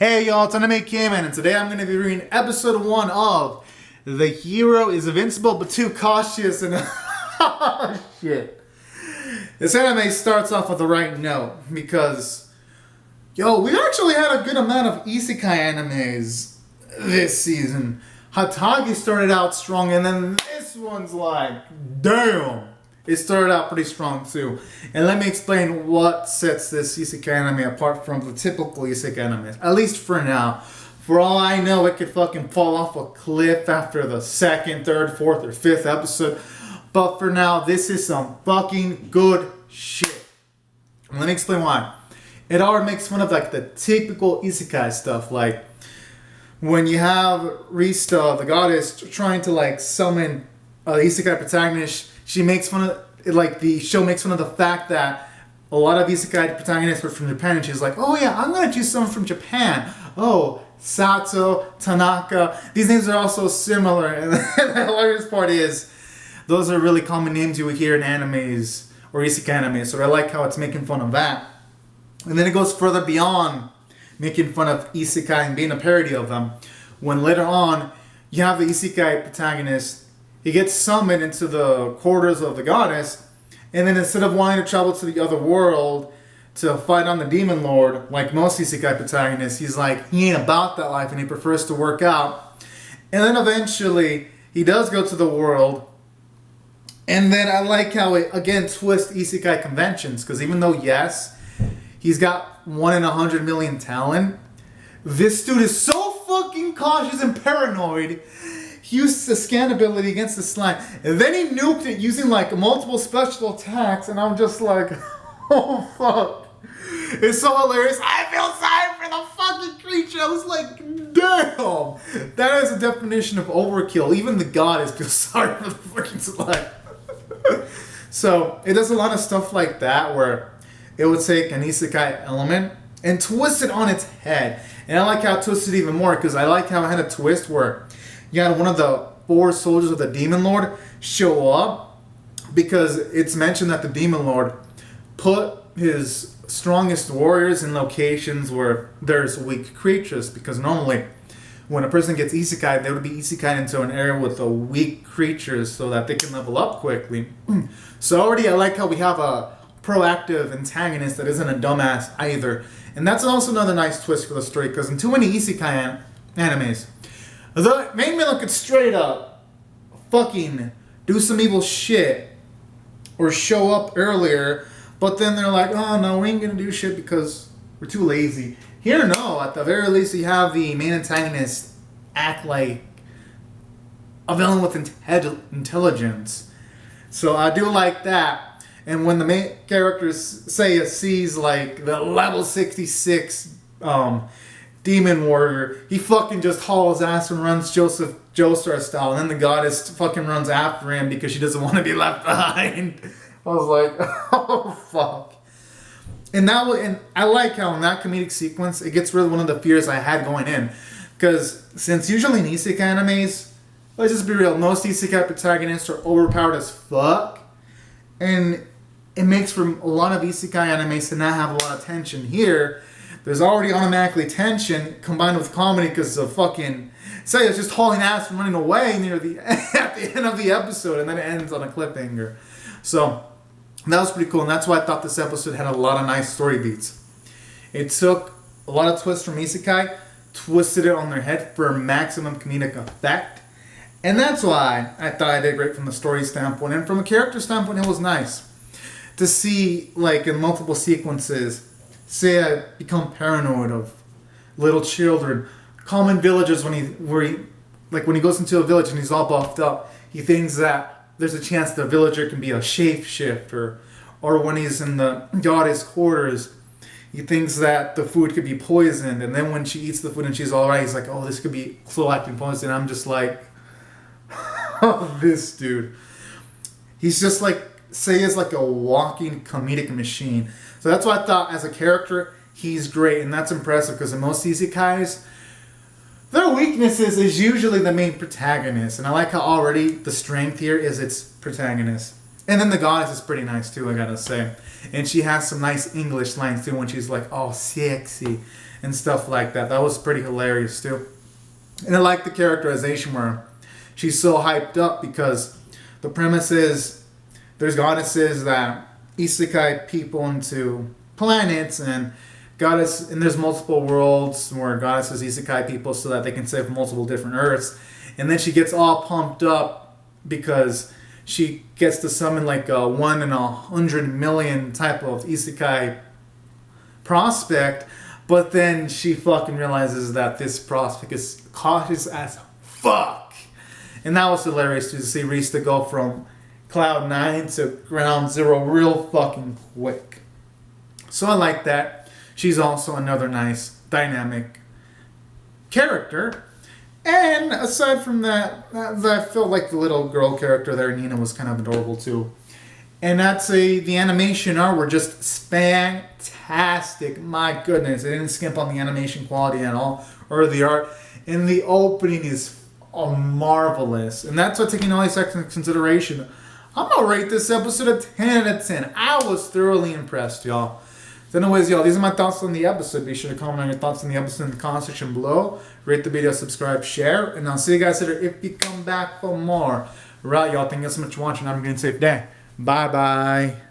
Hey y'all, it's Anime K-Man, and today I'm going to be reading episode 1 of The Hero is Invincible but Too Cautious and oh shit. This anime starts off with the right note because, we actually had a good amount of isekai animes this season. Hatagi started out strong, and then this one's like, damn. It started out pretty strong too. And let me explain what sets this isekai anime apart from the typical isekai anime. At least for now. For all I know, it could fucking fall off a cliff after the second, third, fourth, or fifth episode. But for now, this is some fucking good shit. And let me explain why. It all makes fun of like the typical isekai stuff. Like when you have Rista, the goddess, trying to like summon an isekai protagonist. She makes fun of, the show makes fun of the fact that a lot of isekai protagonists were from Japan, and she's like, oh yeah, I'm gonna choose someone from Japan. Oh, Sato, Tanaka, these names are all so similar. And the hilarious part is, those are really common names you would hear in animes, or isekai animes, so I like how it's making fun of that. And then it goes further beyond making fun of isekai and being a parody of them, when later on, you have the isekai protagonist. He gets summoned into the quarters of the goddess, and then instead of wanting to travel to the other world to fight on the demon lord, like most isekai protagonists, he's like, he ain't about that life, and he prefers to work out. And then eventually, he does go to the world, and then I like how it, again, twists isekai conventions, because even though, yes, he's got 1 in 100 million talent, this dude is so fucking cautious and paranoid. He used the scan ability against the slime, and then he nuked it using like multiple special attacks, and I'm just like, oh fuck. It's so hilarious. I feel sorry for the fucking creature. I was like, damn. That is a definition of overkill. Even the goddess feels sorry for the fucking slime. So, it does a lot of stuff like that where it would take an isekai element and twist it on its head. And I like how it twisted even more, because I like how it had a twist where you had one of the 4 soldiers of the Demon Lord show up, because it's mentioned that the Demon Lord put his strongest warriors in locations where there's weak creatures, because normally when a person gets isekai, they would be isekai into an area with weak creatures so that they can level up quickly. So already I like how we have a proactive antagonist that isn't a dumbass either. And that's also another nice twist for the story, because in too many isekai animes, the main villain could straight up fucking do some evil shit or show up earlier, but then they're like, oh no, we ain't gonna do shit because we're too lazy. Here, no, at the very least, you have the main antagonist act like a villain with intelligence. So I do like that. And when the main character sees like the level 66 demon warrior, he fucking just hauls ass and runs Joestar style, and then the goddess fucking runs after him because she doesn't want to be left behind. I was like, oh fuck. And I like how in that comedic sequence, it gets rid of one of the fears I had going in. Because since usually in isekai animes, let's just be real, most isekai protagonists are overpowered as fuck. And it makes for a lot of isekai animes to not have a lot of tension. Here, there's already automatically tension combined with comedy because of fucking Seiya's just hauling ass and running away at the end of the episode, and then it ends on a cliffhanger. So that was pretty cool, and that's why I thought this episode had a lot of nice story beats. It took a lot of twists from isekai, twisted it on their head for maximum comedic effect, and that's why I thought I did great from the story standpoint, and from a character standpoint, it was nice to see, like, in multiple sequences, Seiya become paranoid of little children, common villagers. When he goes into a village and he's all buffed up, he thinks that there's a chance the villager can be a shapeshifter. Or when he's in the goddess quarters, he thinks that the food could be poisoned. And then when she eats the food and she's alright, he's like, oh, this could be slow-acting poison. I'm just like, oh, this dude. He's just like, Seiya's like a walking comedic machine. So that's why I thought, as a character, he's great, and that's impressive, because in most isekais, their weaknesses is usually the main protagonist, and I like how already the strength here is its protagonist. And then the goddess is pretty nice too, I gotta say. And she has some nice English lines too when she's like, oh, sexy. and stuff like that. That was pretty hilarious too. And I like the characterization where she's so hyped up because the premise is there's goddesses that isekai people into planets, and there's multiple worlds where goddesses isekai people so that they can save multiple different Earths. And then she gets all pumped up because she gets to summon like a 1 in 100 million type of isekai prospect, but then she fucking realizes that this prospect is cautious as fuck. And that was hilarious to see Rista go from Cloud 9 to Ground Zero real fucking quick. So I like that. She's also another nice, dynamic character. And aside from that, I felt like the little girl character there, Nina, was kind of adorable too. And I'd say the animation art were just fantastic. My goodness, it didn't skimp on the animation quality at all, or the art. And the opening is marvelous. And that's what taking all these factors into consideration, I'm going to rate this episode a 10 out of 10. I was thoroughly impressed, y'all. So anyways, y'all, these are my thoughts on the episode. Be sure to comment on your thoughts on the episode in the comment section below. Rate the video, subscribe, share. And I'll see you guys later if you come back for more. Right, y'all. Thank you so much for watching. Have a good and safe day. Bye-bye.